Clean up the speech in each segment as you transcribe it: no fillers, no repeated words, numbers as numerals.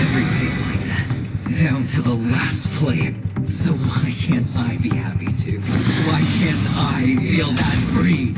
Every day's like that, down to the last player. So why can't I be happy too? Why can't I feel that free?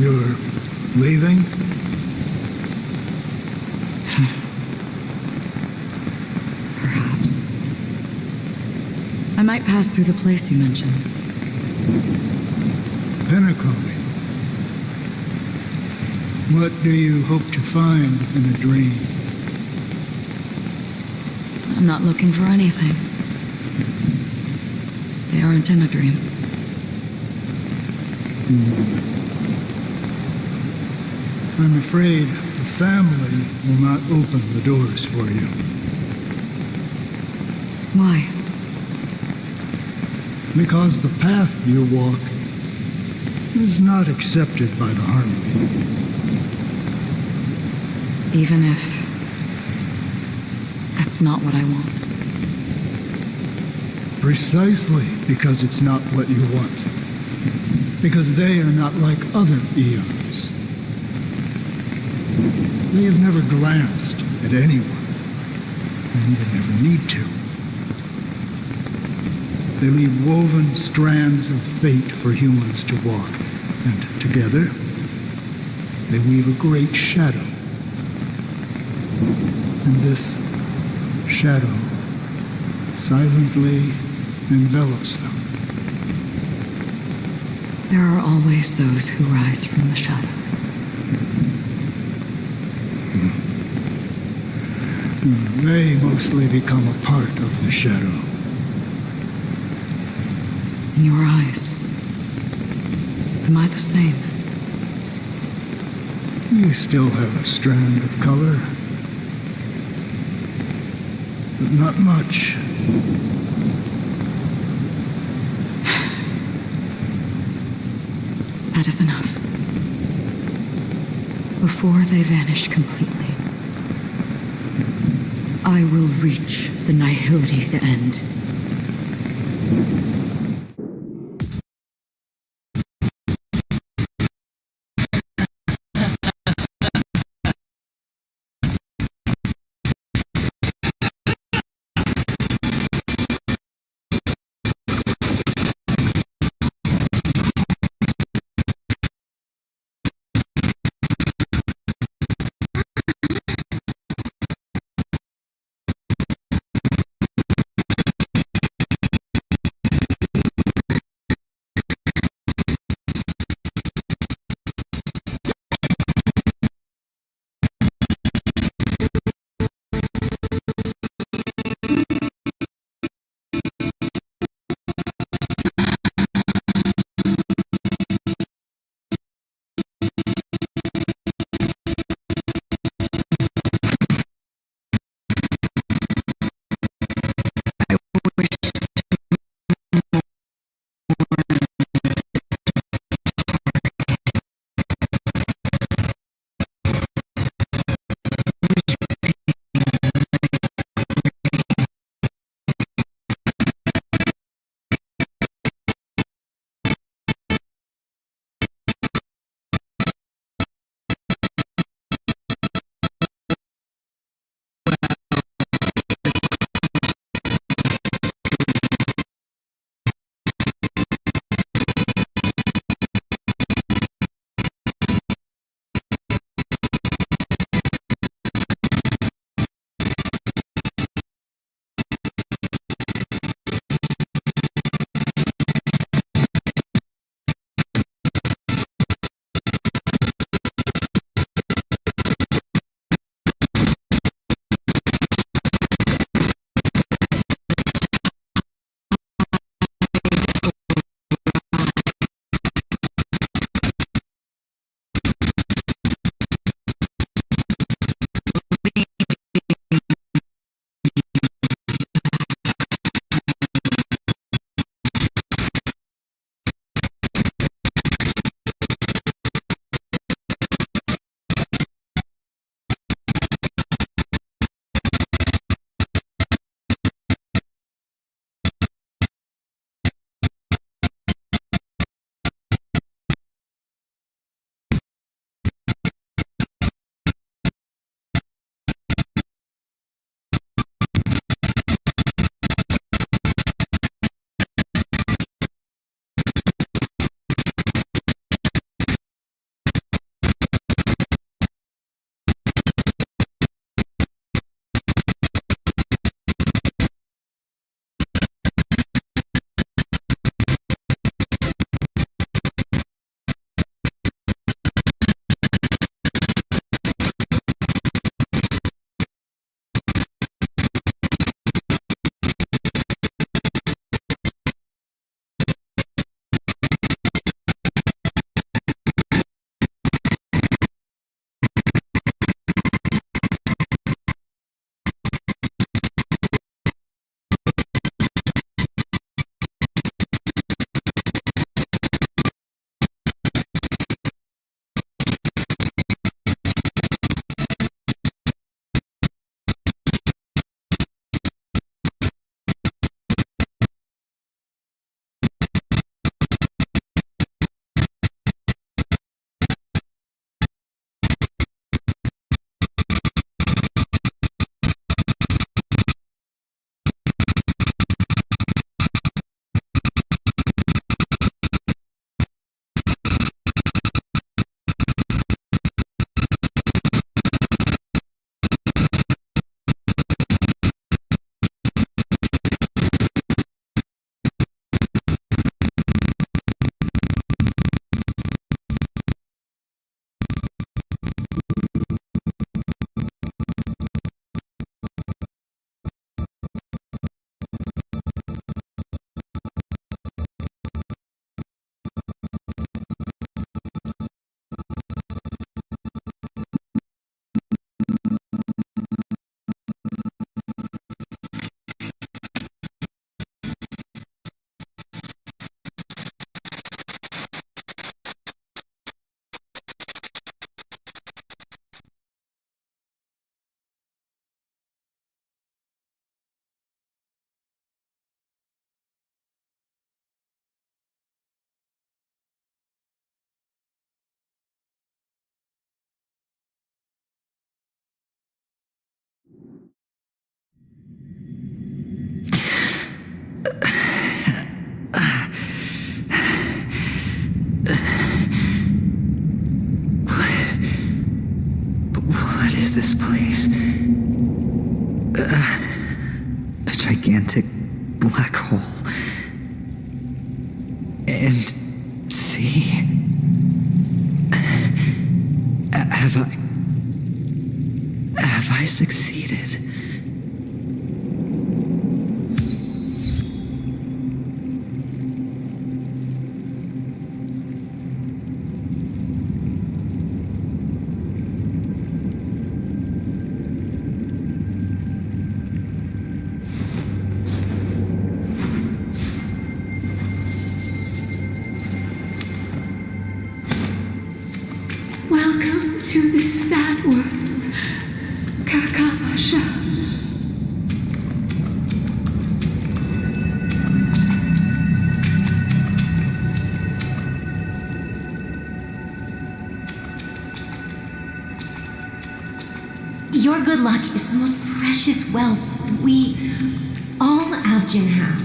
You're leaving? Perhaps. I might pass through the place you mentioned. Pinnacle. What do you hope to find within a dream? I'm not looking for anything. They aren't in a dream. I'm afraid the family will not open the doors for you. Why? Because the path you walk is not accepted by the Harmony. Even if that's not what I want. Precisely because it's not what you want. Because they are not like other eons. They have never glanced at anyone, and they never need to. They leave woven strands of fate for humans to walk, and together, they weave a great shadow. And this shadow silently envelops them. There are always those who rise from the shadows. They mostly become a part of the shadow. In your eyes, am I the same? You still have a strand of color, but not much. That is enough. Before they vanish completely, I will reach the nihility's end. What is this place? A gigantic black hole. And see? Have I succeeded? Welcome to this sad world, Kakavasha. Your good luck is the most precious wealth we, all Avgin, have.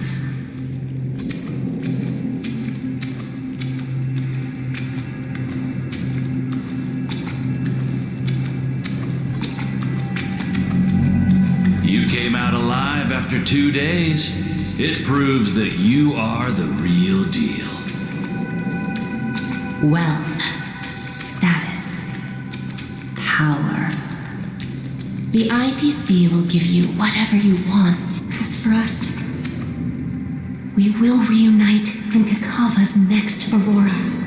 You came out alive after 2 days. It proves that you are the real deal. Wealth, status, power. The IPC will give you whatever you want. As for us, we will reunite in Kakava's next Aurora.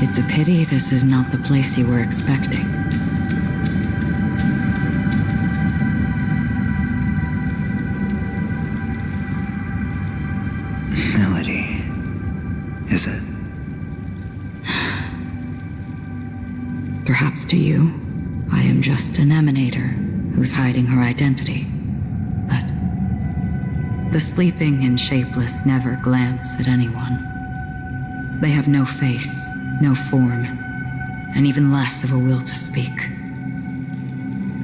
It's a pity this is not the place you were expecting. Melody. Is it? Perhaps to you, I am just an emanator who's hiding her identity. But the sleeping and shapeless never glance at anyone. They have no face, no form, and even less of a will to speak.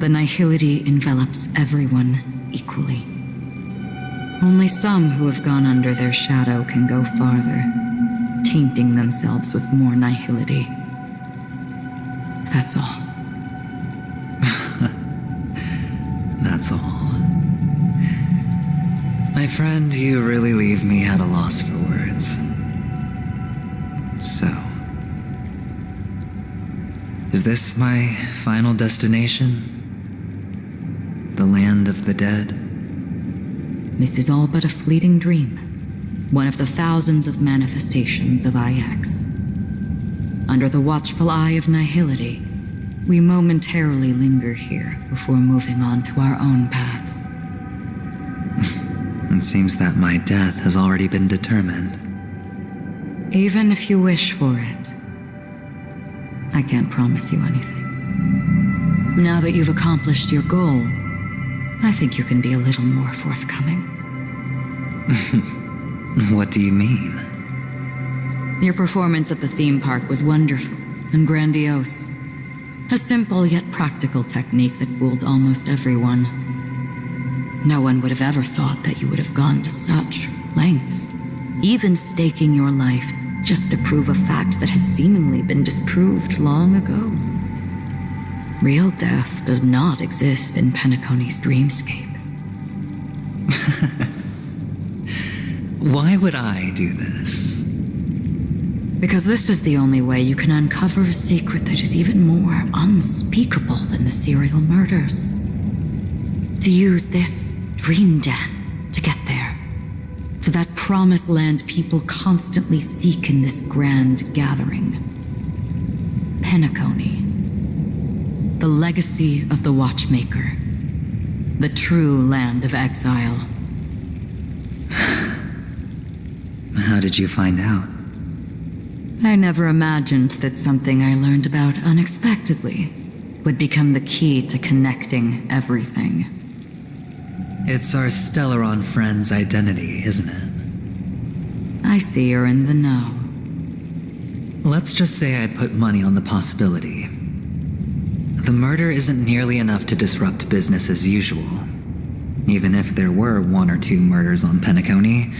The nihility envelops everyone equally. Only some who have gone under their shadow can go farther, tainting themselves with more nihility. That's all. That's all. My friend, you really leave me at a loss for words. So, is this my final destination? The land of the dead? This is all but a fleeting dream. One of the thousands of manifestations of IX. Under the watchful eye of nihility, we momentarily linger here before moving on to our own paths. It seems that my death has already been determined. Even if you wish for it, I can't promise you anything. Now that you've accomplished your goal, I think you can be a little more forthcoming. What do you mean? Your performance at the theme park was wonderful and grandiose. A simple yet practical technique that fooled almost everyone. No one would have ever thought that you would have gone to such lengths, even staking your life just to prove a fact that had seemingly been disproved long ago. Real death does not exist in Penacony's dreamscape. Why would I do this? Because this is the only way you can uncover a secret that is even more unspeakable than the serial murders. To use this dream death to get there. To that promised land people constantly seek in this grand gathering. Penacony. The legacy of the Watchmaker. The true land of exile. How did you find out? I never imagined that something I learned about unexpectedly would become the key to connecting everything. It's our Stellaron friend's identity, isn't it? I see you're in the know. Let's just say I'd put money on the possibility. The murder isn't nearly enough to disrupt business as usual. Even if there were 1 or 2 murders on Penacony,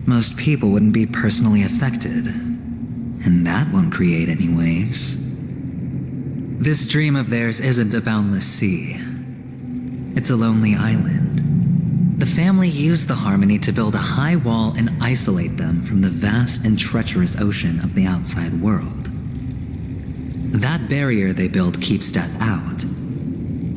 most people wouldn't be personally affected. And that won't create any waves. This dream of theirs isn't a boundless sea. It's a lonely island. The family used the Harmony to build a high wall and isolate them from the vast and treacherous ocean of the outside world. That barrier they built keeps death out,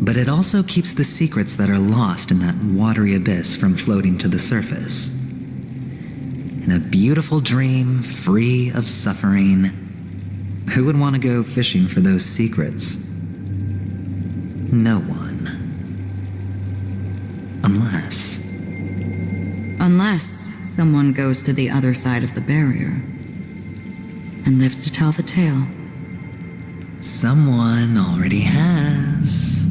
but it also keeps the secrets that are lost in that watery abyss from floating to the surface. In a beautiful dream, free of suffering, who would want to go fishing for those secrets? No one. Unless someone goes to the other side of the barrier and lives to tell the tale. Someone already has.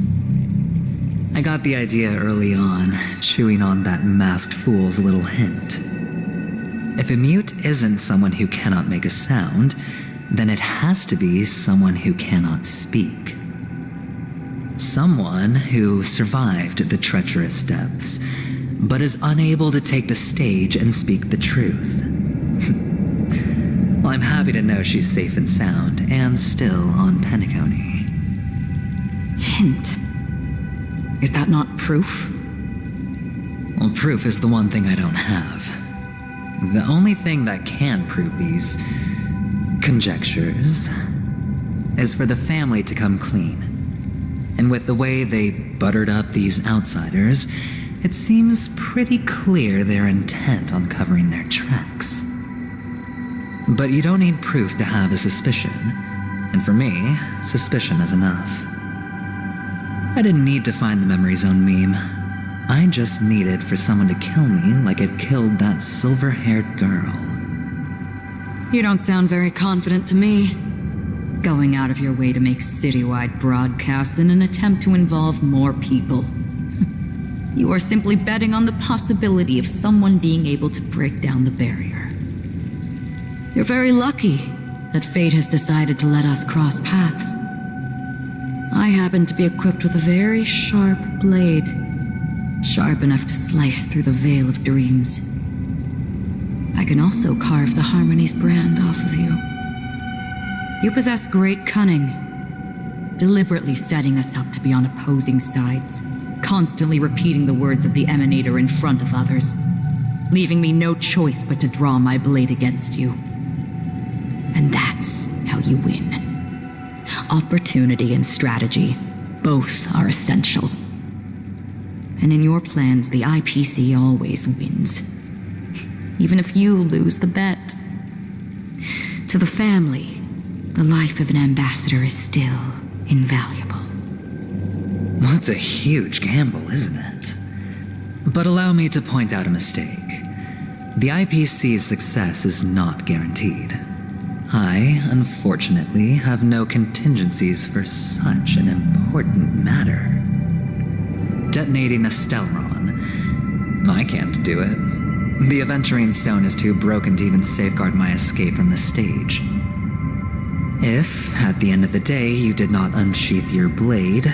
I got the idea early on, chewing on that masked fool's little hint. If a mute isn't someone who cannot make a sound, then it has to be someone who cannot speak. Someone who survived the treacherous depths, but is unable to take the stage and speak the truth. Well, I'm happy to know she's safe and sound, and still on Penacony. Hint. Is that not proof? Well, proof is the one thing I don't have. The only thing that can prove these conjectures is for the family to come clean. And with the way they buttered up these outsiders, it seems pretty clear they're intent on covering their tracks. But you don't need proof to have a suspicion. And for me, suspicion is enough. I didn't need to find the memory zone meme. I just needed for someone to kill me like it killed that silver-haired girl. You don't sound very confident to me. Going out of your way to make citywide broadcasts in an attempt to involve more people. You are simply betting on the possibility of someone being able to break down the barrier. You're very lucky that fate has decided to let us cross paths. I happen to be equipped with a very sharp blade, sharp enough to slice through the veil of dreams. I can also carve the Harmony's brand off of you. You possess great cunning, deliberately setting us up to be on opposing sides, constantly repeating the words of the Emanator in front of others, leaving me no choice but to draw my blade against you. And that's how you win. Opportunity and strategy, both are essential. And in your plans, the IPC always wins. Even if you lose the bet. To the family, the life of an ambassador is still invaluable. That's a huge gamble, isn't it? But allow me to point out a mistake. The IPC's success is not guaranteed. I, unfortunately, have no contingencies for such an important matter. Detonating a Stelron. I can't do it. The Aventurine Stone is too broken to even safeguard my escape from the stage. If, at the end of the day, you did not unsheath your blade,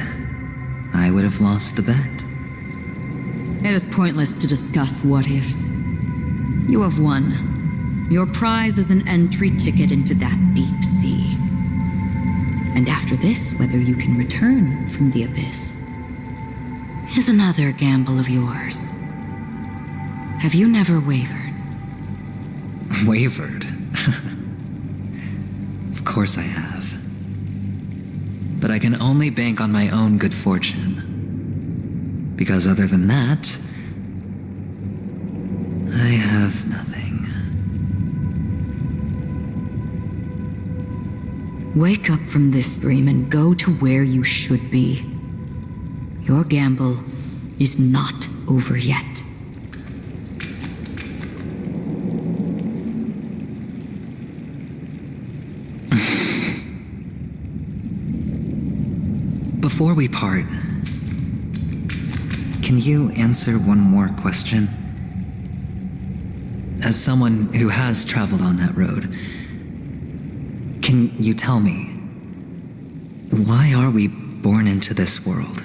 I would have lost the bet. It is pointless to discuss what-ifs. You have won. Your prize is an entry ticket into that deep sea. And after this, whether you can return from the abyss is another gamble of yours. Have you never wavered? Wavered? Of course I have. But I can only bank on my own good fortune. Because other than that, I have nothing. Wake up from this dream and go to where you should be. Your gamble is not over yet. Before we part, can you answer one more question? As someone who has traveled on that road, can you tell me, why are we born into this world?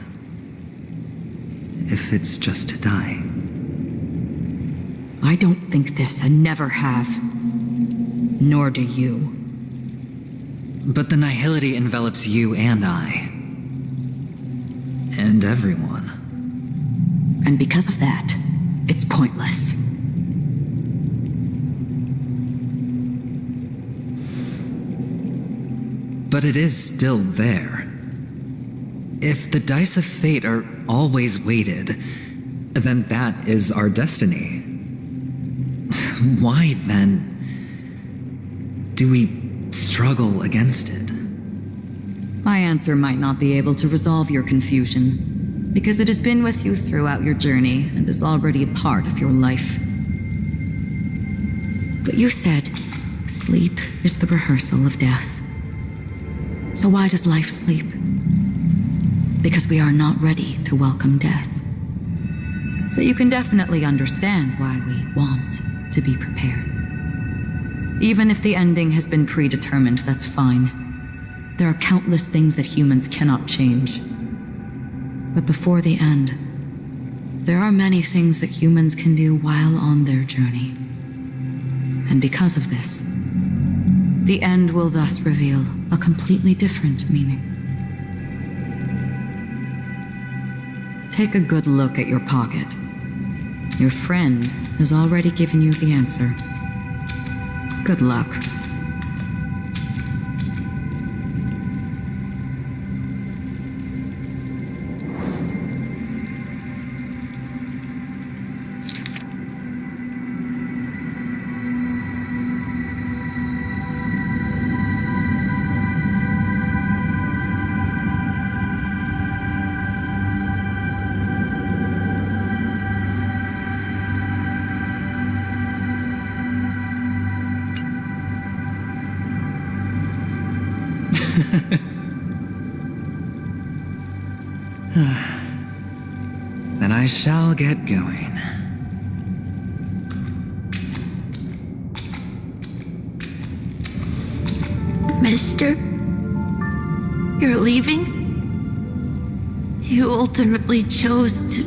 If it's just to die. I don't think this and never have. Nor do you. But the nihility envelops you and I. And everyone. And because of that, it's pointless. But it is still there. If the dice of fate are always weighted, then that is our destiny. Why, then, do we struggle against it? My answer might not be able to resolve your confusion, because it has been with you throughout your journey and is already a part of your life. But you said, sleep is the rehearsal of death. So why does life sleep? Because we are not ready to welcome death. So you can definitely understand why we want to be prepared. Even if the ending has been predetermined, that's fine. There are countless things that humans cannot change. But before the end, there are many things that humans can do while on their journey. And because of this, the end will thus reveal a completely different meaning. Take a good look at your pocket. Your friend has already given you the answer. Good luck. Then I shall get going. Mister? You're leaving? You ultimately chose to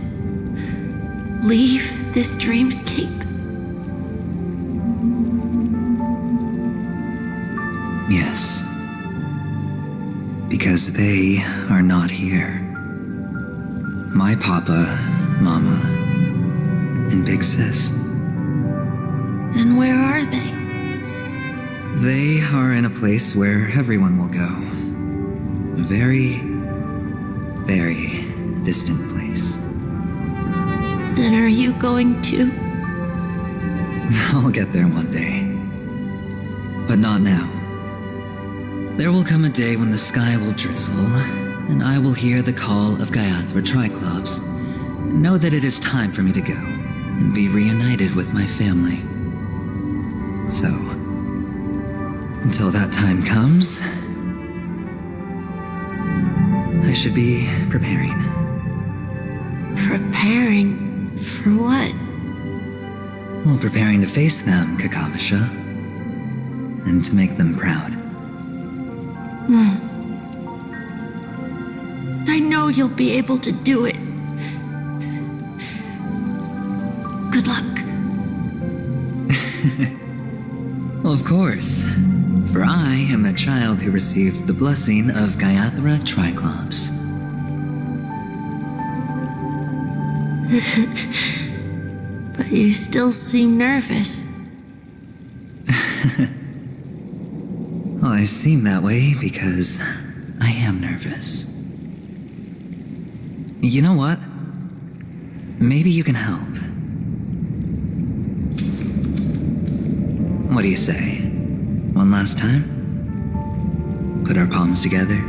leave this dreamscape? Yes. Because they are not here. My papa, mama, and big sis. Then where are they? They are in a place where everyone will go. A very, very distant place. Then are you going to? I'll get there one day. But not now. There will come a day when the sky will drizzle, and I will hear the call of Gayatra Triclops, and know that it is time for me to go, and be reunited with my family. So, until that time comes, I should be preparing. Preparing for what? Well, preparing to face them, Kakavasha, and to make them proud. I know you'll be able to do it. Good luck. Well, of course, for I am the child who received the blessing of Gayatra Triclops. But you still seem nervous. Well, I seem that way because I am nervous. You know what? Maybe you can help. What do you say? One last time? Put our palms together?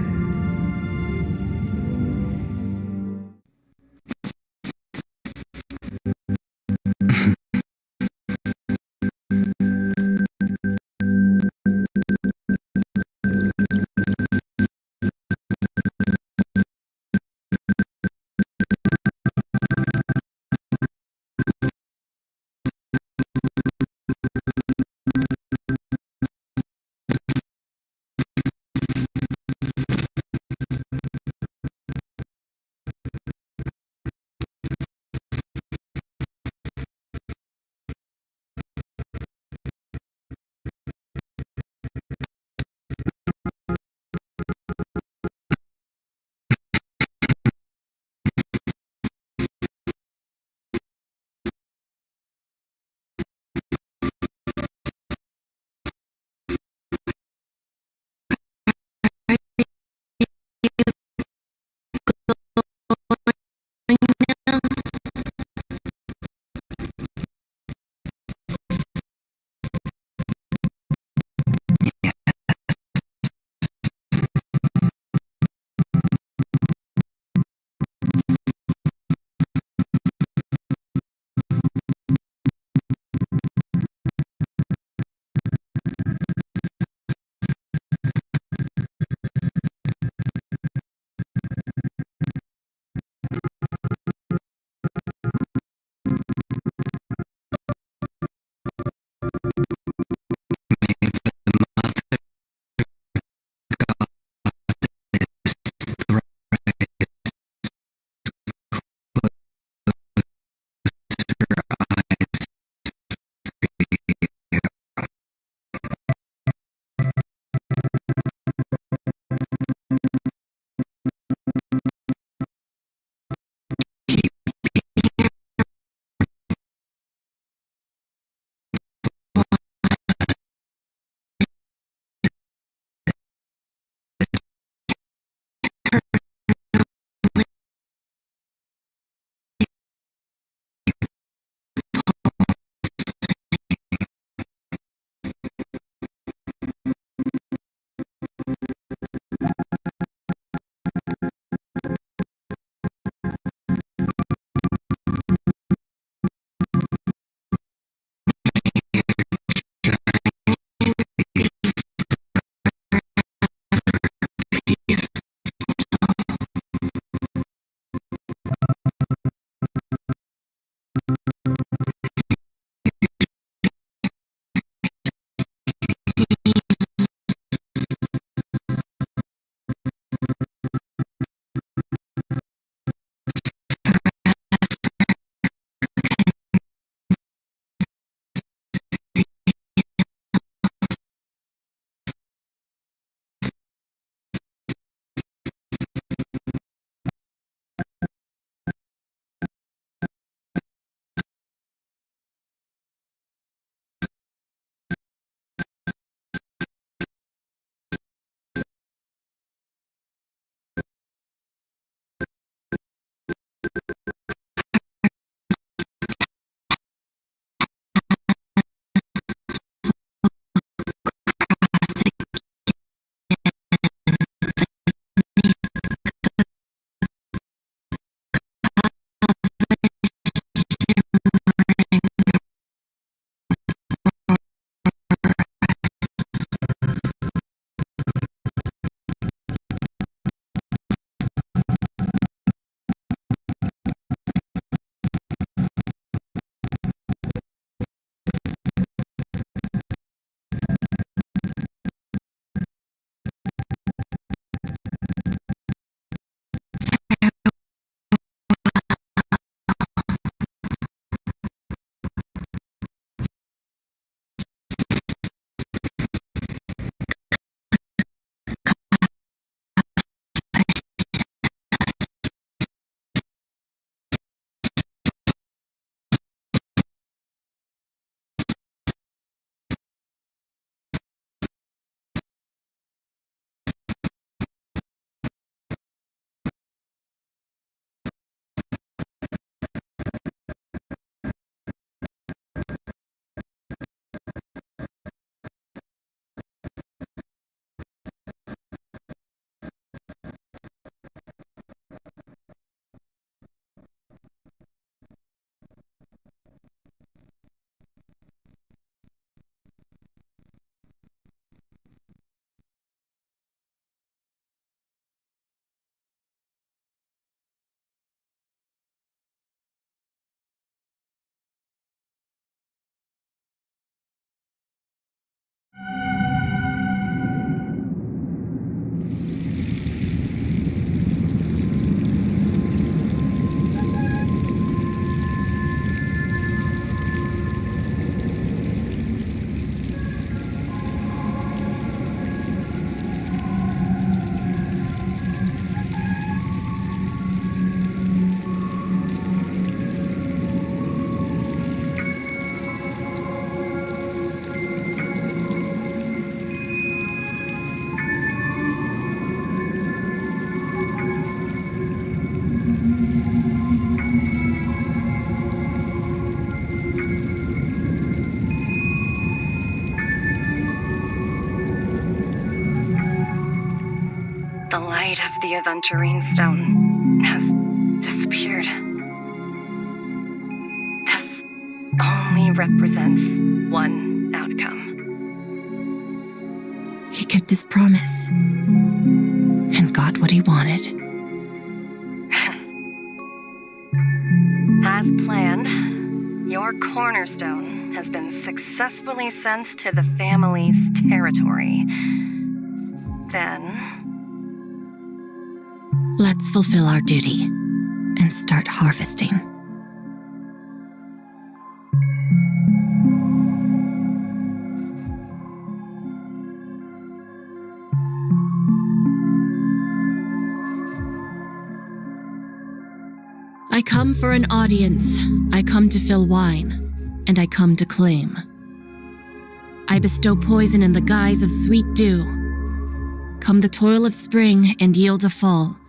The light of the Aventurine Stone has disappeared. This only represents one outcome. He kept his promise and got what he wanted. As planned, your cornerstone has been successfully sent to the family's territory. Then, Let's fulfill our duty and start harvesting. I come for an audience, I come to fill wine, and I come to claim. I bestow poison in the guise of sweet dew. Come the toil of spring and yield a fall,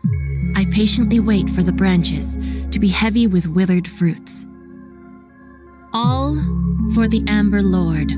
I patiently wait for the branches to be heavy with withered fruits. All for the Amber Lord.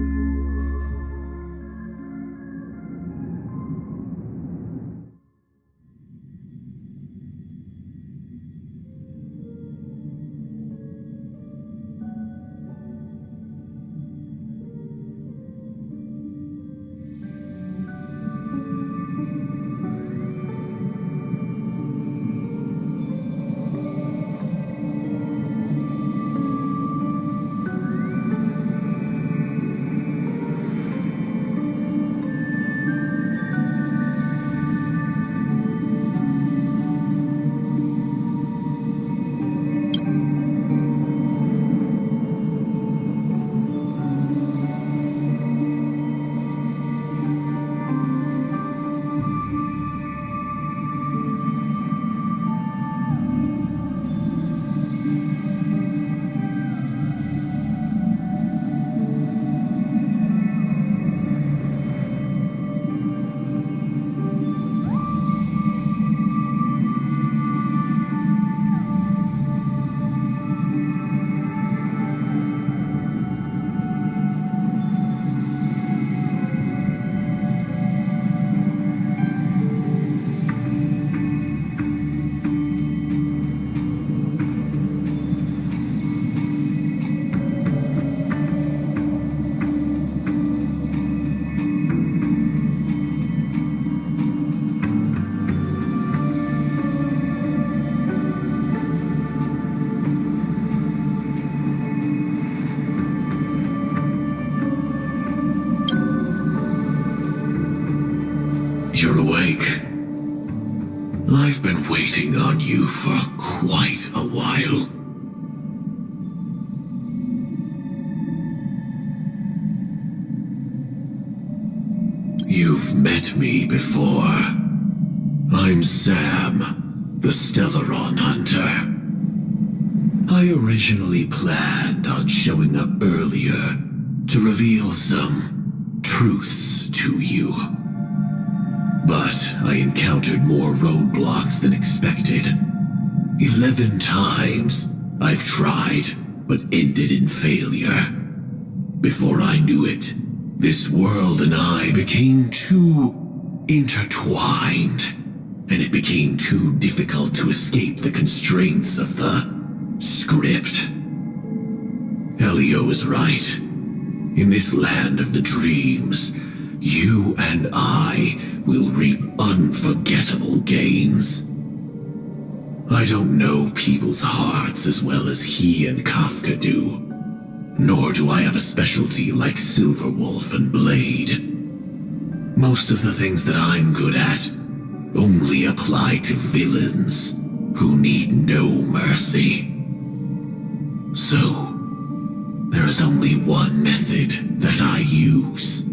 You're awake. I've been waiting on you for quite a while. You've met me before. I'm Sam, the Stellaron Hunter. I originally planned on showing up earlier to reveal some truths to you. But I encountered more roadblocks than expected. 11 times I've tried, but ended in failure. Before I knew it, this world and I became too intertwined, and it became too difficult to escape the constraints of the script. Elio is right. In this land of the dreams, you and I will reap unforgettable gains. I don't know people's hearts as well as he and Kafka do, nor do I have a specialty like Silverwolf and Blade. Most of the things that I'm good at only apply to villains who need no mercy. So, there is only one method that I use.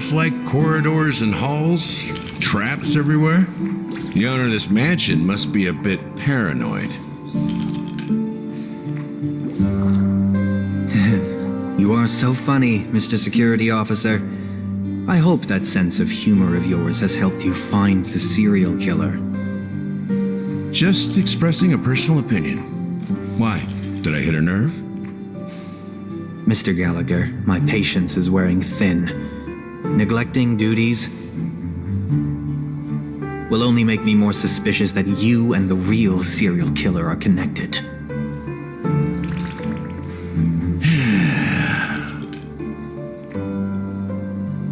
shelf-like corridors and halls? Traps everywhere? The owner of this mansion must be a bit paranoid. You are so funny, Mr. Security Officer. I hope that sense of humor of yours has helped you find the serial killer. Just expressing a personal opinion. Why? Did I hit a nerve? Mr. Gallagher, my patience is wearing thin. Neglecting duties will only make me more suspicious that you and the real serial killer are connected.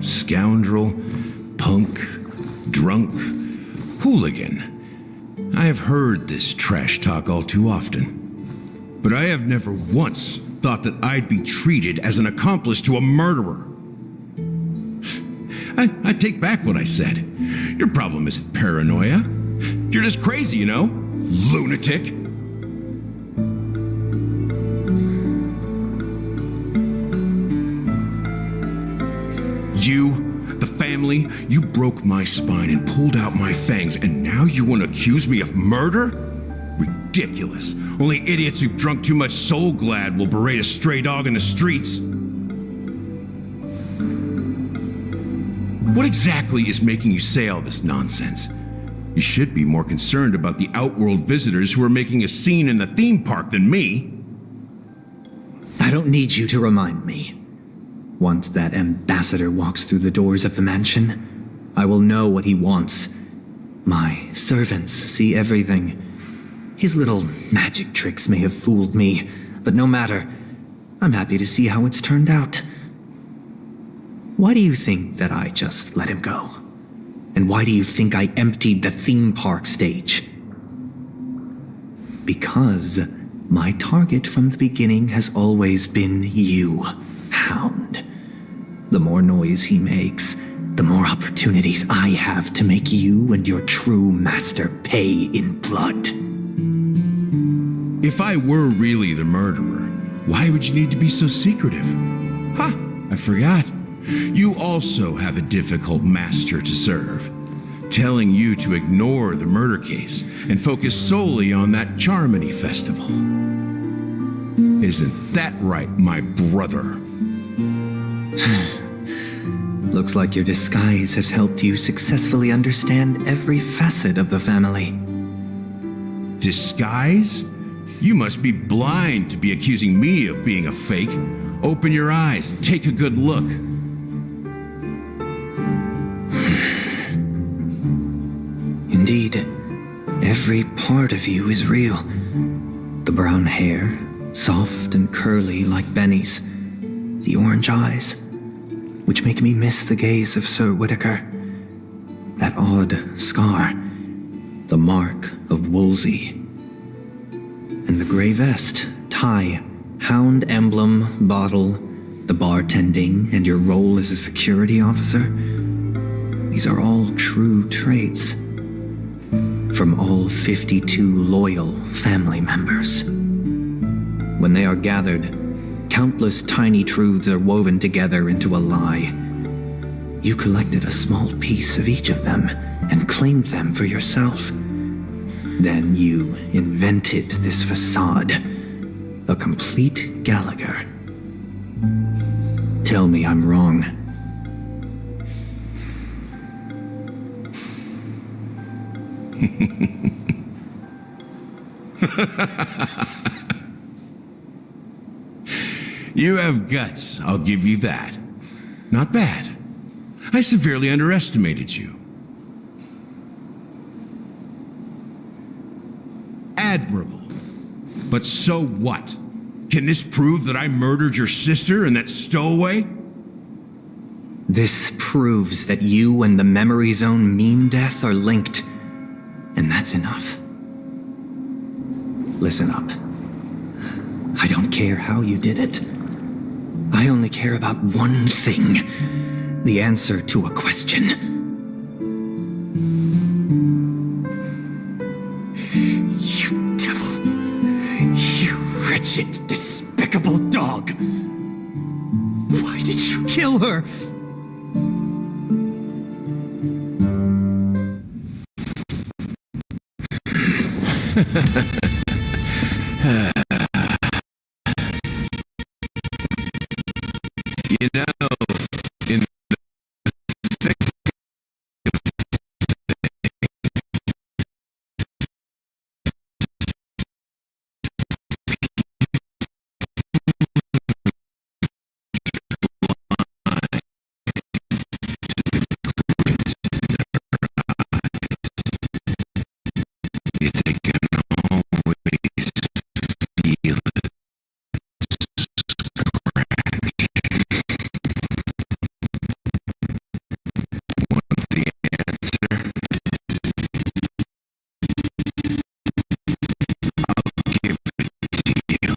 Scoundrel, punk, drunk, hooligan. I have heard this trash talk all too often. But I have never once thought that I'd be treated as an accomplice to a murderer. I take back what I said. Your problem isn't paranoia. You're just crazy, you know? Lunatic. You, the family, you broke my spine and pulled out my fangs, and now you want to accuse me of murder? Ridiculous. Only idiots who've drunk too much Soul Glad will berate a stray dog in the streets. What exactly is making you say all this nonsense? You should be more concerned about the outworld visitors who are making a scene in the theme park than me. I don't need you to remind me. Once that ambassador walks through the doors of the mansion, I will know what he wants. My servants see everything. His little magic tricks may have fooled me, but no matter. I'm happy to see how it's turned out. Why do you think that I just let him go? And why do you think I emptied the theme park stage? Because my target from the beginning has always been you, Hound. The more noise he makes, the more opportunities I have to make you and your true master pay in blood. If I were really the murderer, why would you need to be so secretive? Ha! I forgot. You also have a difficult master to serve, telling you to ignore the murder case and focus solely on that Charmony festival. Isn't that right, my brother? Looks like your disguise has helped you successfully understand every facet of the family. Disguise? You must be blind to be accusing me of being a fake. Open your eyes and take a good look. Indeed, every part of you is real. The brown hair, soft and curly like Benny's. The orange eyes, which make me miss the gaze of Sir Whitaker. That odd scar, the mark of Wolsey. And the gray vest, tie, hound emblem, bottle, the bartending, and your role as a security officer. These are all true traits. From all 52 loyal family members. When they are gathered, countless tiny truths are woven together into a lie. You collected a small piece of each of them and claimed them for yourself. Then you invented this facade, a complete Gallagher. Tell me I'm wrong. You have guts, I'll give you that. Not bad. I severely underestimated you. Admirable. But so what? Can this prove that I murdered your sister and that stowaway? This proves that you and the Memory Zone meme death are linked. And that's enough. Listen up. I don't care how you did it. I only care about one thing. The answer to a question. You devil. You wretched, despicable dog. Why did you kill her? You know, in the thick you think I can always feel it scratch. Want the answer? I'll give it to you. The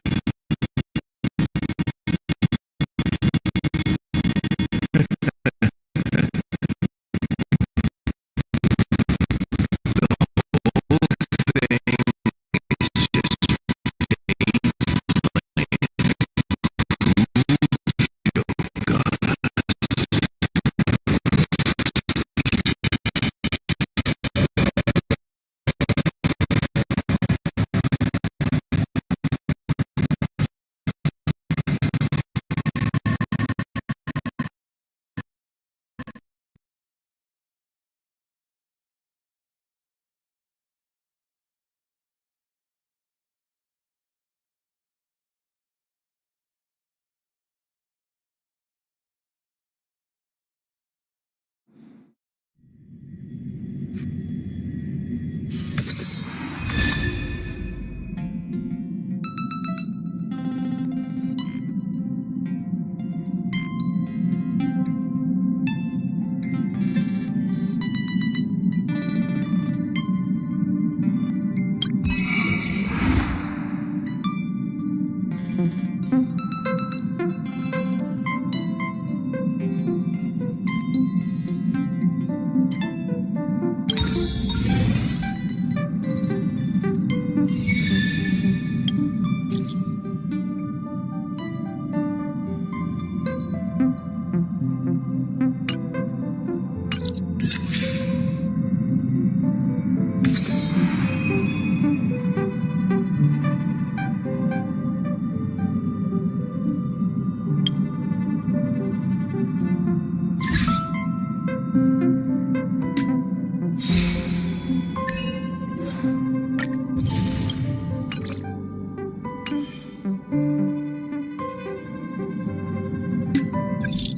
whole thing is just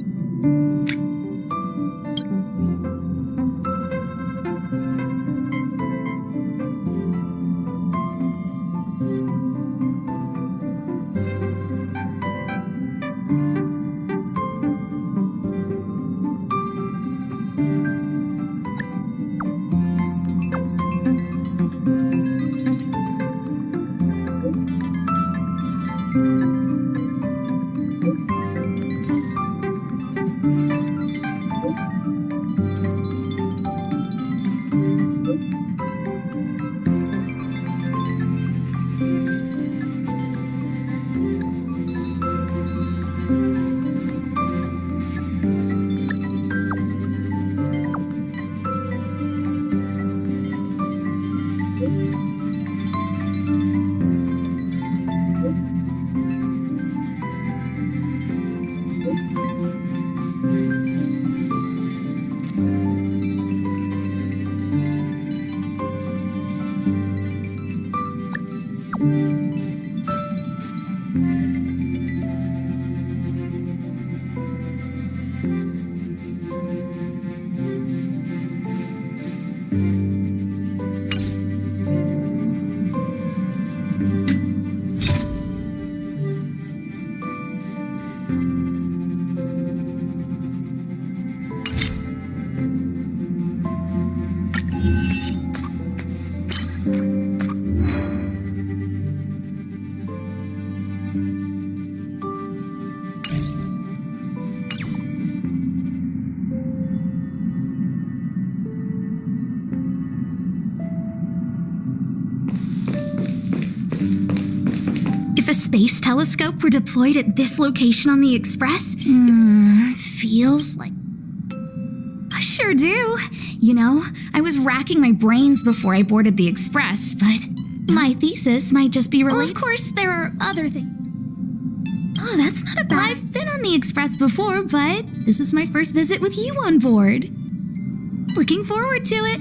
If a space telescope were deployed at this location on the Express, feels like... I sure do. You know, I was racking my brains before I boarded the Express, but My thesis might just be related. Well, of course, there are other things. Oh, that's not a bad... I've been on the Express before, but this is my first visit with you on board. Looking forward to it.